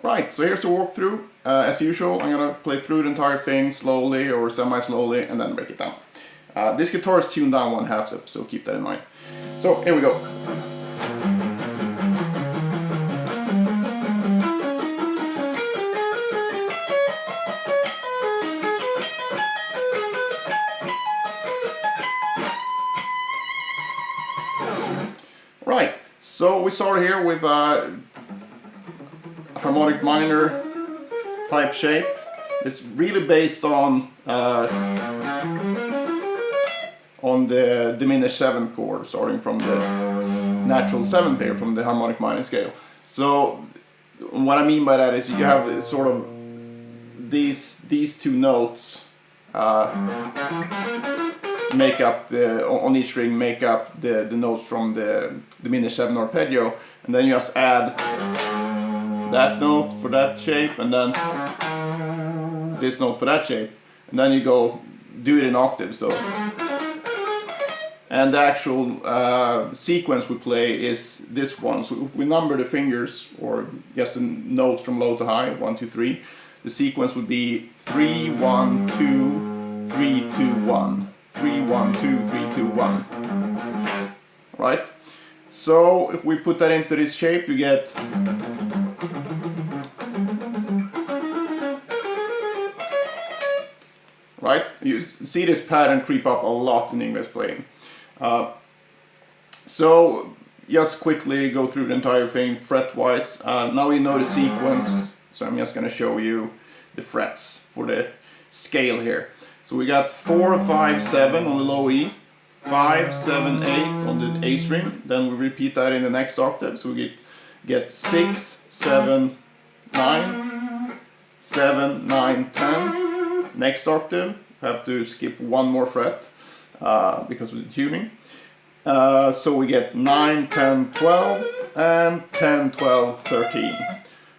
Right, so here's the walkthrough. As usual, I'm gonna play through the entire thing slowly or semi-slowly and then break it down. This guitar is tuned down 1/2 step, so keep that in mind. So here we go. Right, so we start here with harmonic minor type shape. It's really based on the diminished 7th chord, starting from the natural 7th here, from the harmonic minor scale. So what I mean by that is you have this sort of these two notes make up on each string, make up the notes from the diminished 7 arpeggio, and then you just add that note for that shape, and then this note for that shape, and then you go do it in octaves. So, and the actual sequence we play is this one. So if we number the fingers, or just the notes from low to high, 1, 2, 3, the sequence would be 3, 1, 2, 3, 2, 1. 3, 1, 2, 3, 2, 1. Right? So if we put that into this shape, you get right? You see this pattern creep up a lot in Yngwie's playing. So just quickly go through the entire thing fret-wise. Now you know the sequence, so I'm just going to show you the frets for the scale here. So we got 4, 5, 7 on the low E, 5, 7, 8 on the A string. Then we repeat that in the next octave. So we get 6, 7, 9, 7, 9, 10. Next octave, have to skip one more fret because of the tuning. So we get 9, 10, 12, and 10, 12, 13.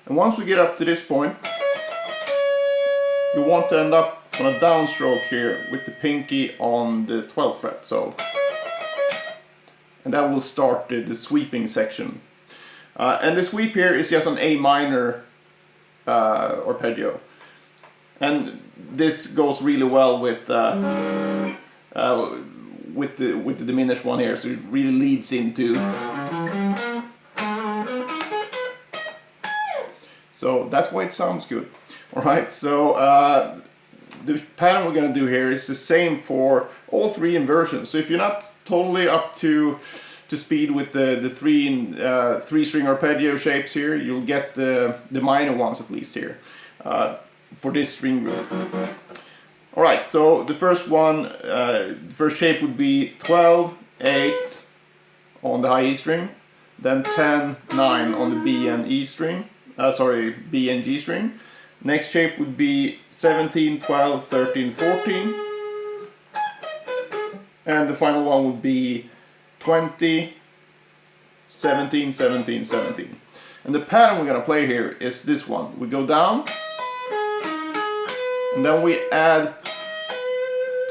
And once we get up to this point, you want to end up on a downstroke here with the pinky on the 12th fret. So, and that will start the sweeping section. And the sweep here is just an A minor arpeggio. And this goes really well with the diminished one here, so it really leads into. So that's why it sounds good. All right, so the pattern we're going to do here is the same for all 3 inversions. So if you're not totally up to speed with the 3 string arpeggio shapes here, you'll get the minor ones at least here. For this string group. Alright, so the first one, the first shape would be 12, 8 on the high E string, then 10, 9 on the B and E string, B and G string. Next shape would be 17, 12, 13, 14. And the final one would be 20, 17, 17, 17. And the pattern we're going to play here is this one. We go down, and then we add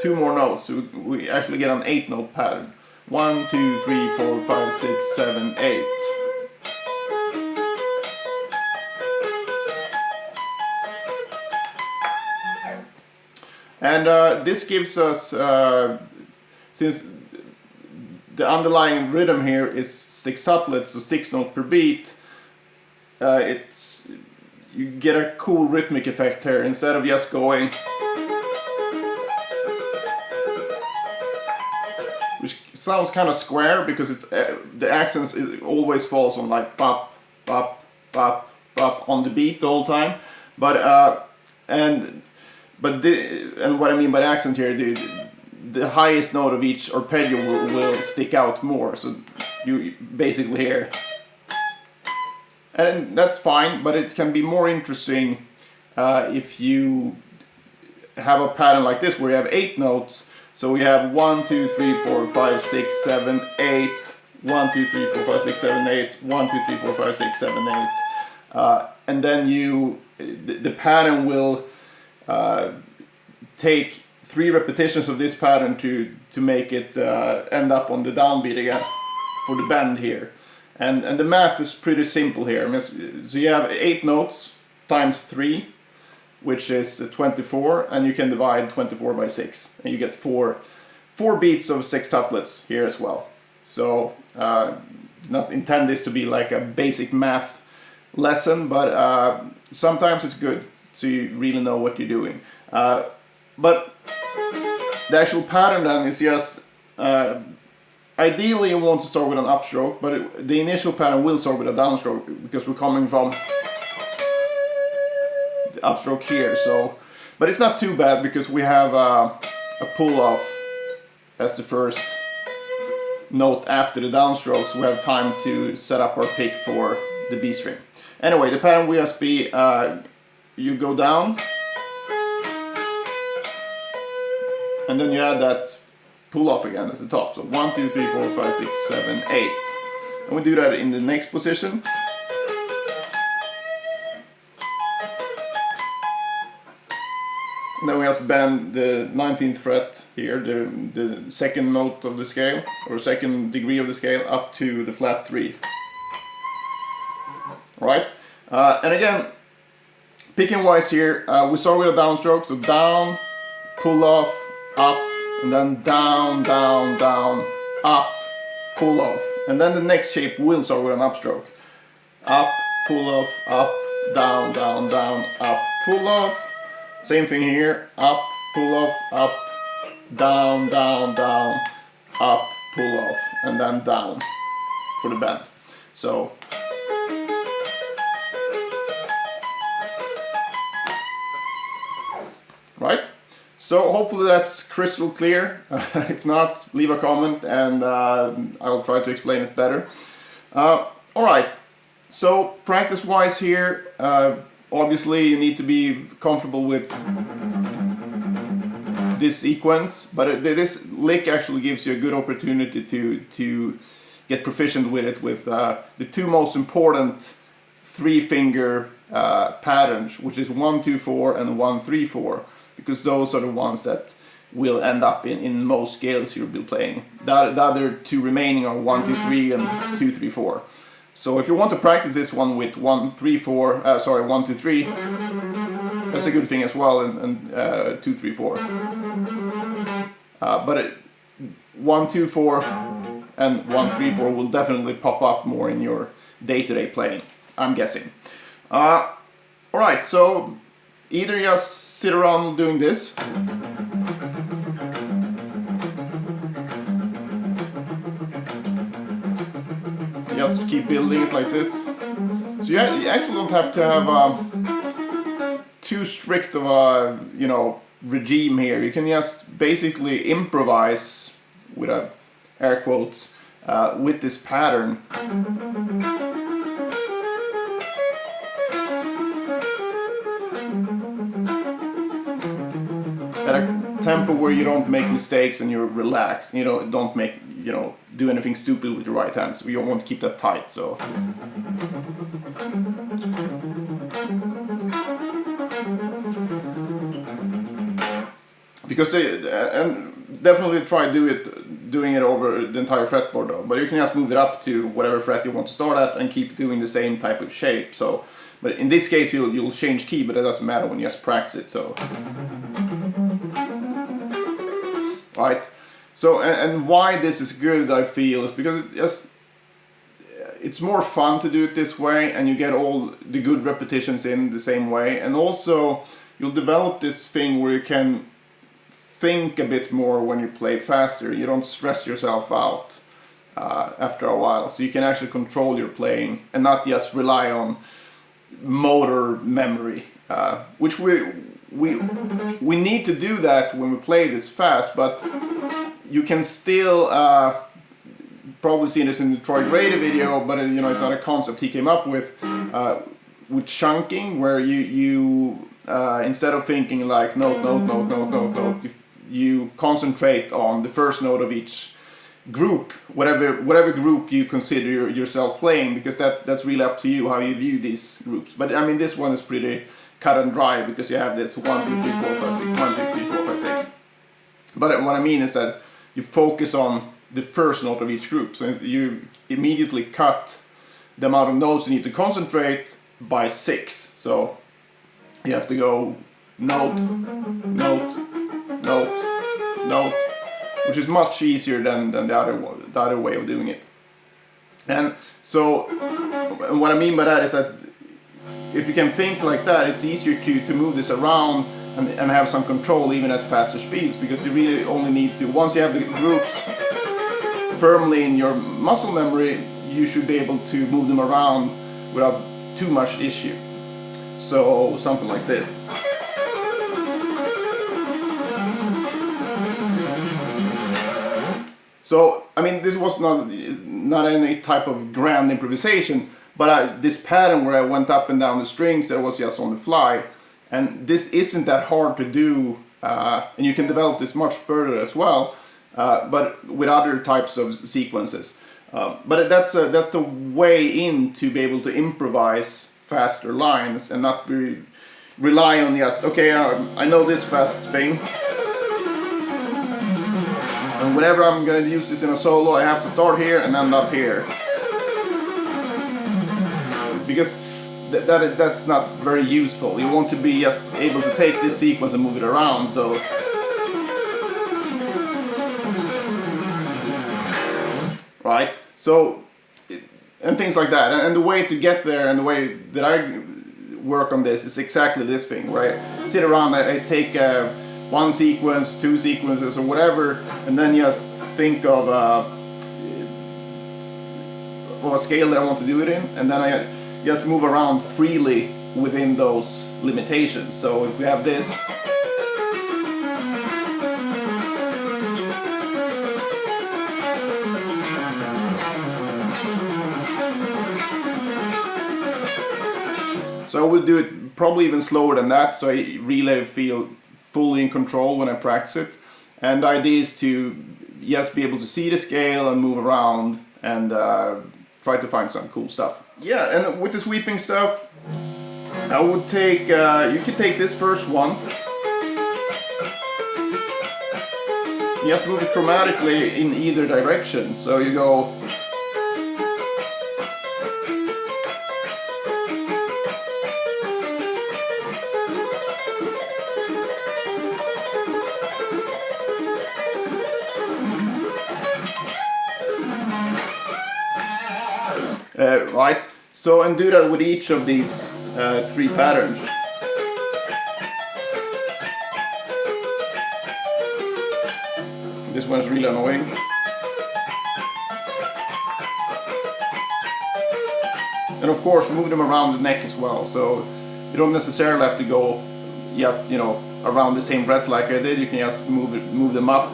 2 more notes, so we actually get an 8-note pattern. 1, 2, 3, 4, 5, 6, 7, 8. And this gives us, since the underlying rhythm here is 6-tuplets, so 6 notes per beat, you get a cool rhythmic effect here instead of just going, which sounds kind of square because it's the accents always falls on like pop, pop, pop, pop on the beat the whole time. But and what I mean by the accent here, the highest note of each arpeggio will stick out more. So you basically hear. And that's fine, but it can be more interesting if you have a pattern like this where you have 8 notes. So we have 1, 2, 3, 4, 5, 6, 7, 8, 1, 2, 3, 4, 5, 6, 7, 8, 1, 2, 3, 4, 5, 6, 7, 8. And then the pattern will take 3 repetitions of this pattern to make it end up on the downbeat again for the bend here. And the math is pretty simple here. So you have 8 notes times 3, which is 24, and you can divide 24 by 6, and you get four beats of sextuplets here as well. So do not intend this to be like a basic math lesson, but sometimes it's good so you really know what you're doing. But the actual pattern then is just ideally you want to start with an upstroke, but the initial pattern will start with a downstroke because we're coming from the upstroke here. So, but it's not too bad because we have a pull off as the first note after the downstroke, so we have time to set up our pick for the B string. Anyway, the pattern will just be you go down, and then you add that pull off again at the top. So 1, 2, 3, 4, 5, 6, 7, 8. And we do that in the next position. And then we just bend the 19th fret here, the second note of the scale, or second degree of the scale, up to the flat 3. Right? And again, picking wise here, we start with a downstroke, so down, pull off, up, and then down, down, down, up, pull off. And then the next shape will start with an upstroke. Up, pull off, up, down, down, down, up, pull off. Same thing here, up, pull off, up, down, down, down, up, pull off, and then down for the bend. So right? So hopefully that's crystal clear. If not, leave a comment and I'll try to explain it better. Alright, so practice wise here, obviously you need to be comfortable with this sequence, but this lick actually gives you a good opportunity to get proficient with it with the two most important 3-finger patterns, which is 1, 2, 4 and 1, 3, 4. Because those are the ones that will end up in most scales you'll be playing. The other two remaining are 1, 2, 3 and 2, 3, 4. So if you want to practice this one with 1, 3, 4, 1, 2, 3, that's a good thing as well, and 2, 3, 4. But 1, 2, 4 and 1, 3, 4 will definitely pop up more in your day-to-day playing, I'm guessing. Alright, so either just sit around doing this, just keep building it like this. So you actually don't have to have too strict of a regime here. You can just basically improvise with air quotes with this pattern. At a tempo where you don't make mistakes and you're relaxed, don't make, do anything stupid with your right hand. So you want to keep that tight, so. Because and definitely try doing it over the entire fretboard though, but you can just move it up to whatever fret you want to start at and keep doing the same type of shape. So, but in this case you'll change key, but it doesn't matter when you just practice it, so. Right, so and why this is good, I feel, is because it's more fun to do it this way, and you get all the good repetitions in the same way, and also you'll develop this thing where you can think a bit more when you play faster. You don't stress yourself out after a while, so you can actually control your playing and not just rely on motor memory, which we need to do that when we play this fast, but you can still probably seen this in the Troy Grady video, but it's not a concept he came up with chunking, where you instead of thinking like note, you concentrate on the first note of each group, whatever group you consider yourself playing, because that's really up to you how you view these groups. But I mean, this one is pretty cut and dry because you have this 1, 2, 3, 4, 5, 6, 1, 2, 3, 4, 5, 6. But what I mean is that you focus on the first note of each group, so you immediately cut the amount of notes you need to concentrate by 6. So you have to go note, note, note, note, which is much easier than the other way of doing it. And so what I mean by that is that if you can think like that, it's easier to move this around and have some control even at faster speeds, because you really only need to, once you have the groups firmly in your muscle memory, you should be able to move them around without too much issue. So something like this. So I mean, this was not any type of grand improvisation, but this pattern where I went up and down the strings, that was just on the fly. And this isn't that hard to do, and you can develop this much further as well, but with other types of sequences. But that's a way in to be able to improvise faster lines and not rely on just, okay, I know this fast thing, and whenever I'm going to use this in a solo, I have to start here and end up here. Because that's not very useful. You want to be just able to take this sequence and move it around. So right, so and things like that. And the way to get there, and the way that I work on this, is exactly this thing, where I sit around, I take one sequence, two sequences, or whatever, and then just think of a scale that I want to do it in, and then I just move around freely within those limitations. So if we have this, so I will do it probably even slower than that, so I really feel fully in control when I practice it. And the idea is to just be able to see the scale and move around and try to find some cool stuff. Yeah, and with the sweeping stuff, I would take, you could take this first one, just move it chromatically in either direction. So you go, right, so, and do that with each of these three patterns. This one's really annoying. And of course, move them around the neck as well, so you don't necessarily have to go just, you know, around the same frets like I did. You can just move them up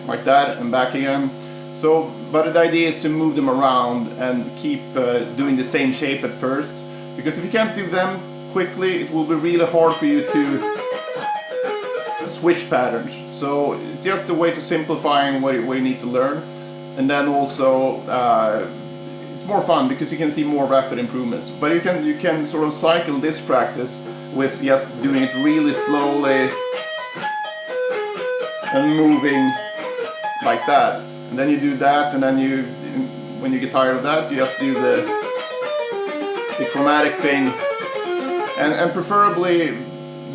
like that and back again. So, but the idea is to move them around and keep doing the same shape at first, because if you can't do them quickly, it will be really hard for you to switch patterns. So it's just a way to simplifying what you need to learn, and then also it's more fun because you can see more rapid improvements. But you can sort of cycle this practice with just doing it really slowly and moving like that. And then you do that, and then when you get tired of that, you just do the chromatic thing, and preferably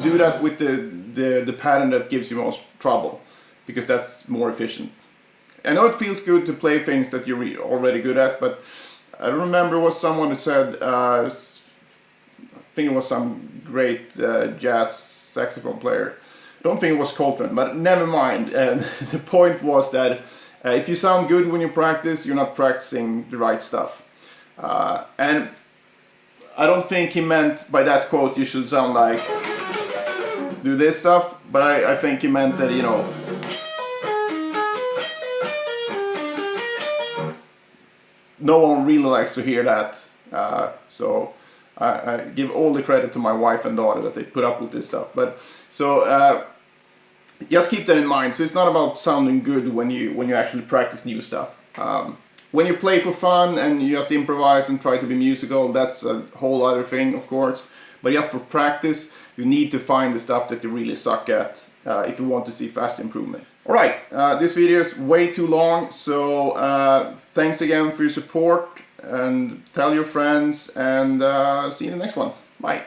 do that with the pattern that gives you most trouble, because that's more efficient. I know it feels good to play things that you're already good at, but I remember it was someone who said, I think it was some great jazz saxophone player. I don't think it was Coltrane, but never mind. And the point was that if you sound good when you practice, you're not practicing the right stuff. And I don't think he meant by that quote you should sound like do this stuff, but I think he meant that, you know, no one really likes to hear that. So I give all the credit to my wife and daughter that they put up with this stuff. But so just keep that in mind. So it's not about sounding good when you actually practice new stuff. When you play for fun and you just improvise and try to be musical, that's a whole other thing, of course. But just for practice, you need to find the stuff that you really suck at if you want to see fast improvement. Alright, this video is way too long, so thanks again for your support, and tell your friends, and see you in the next one. Bye.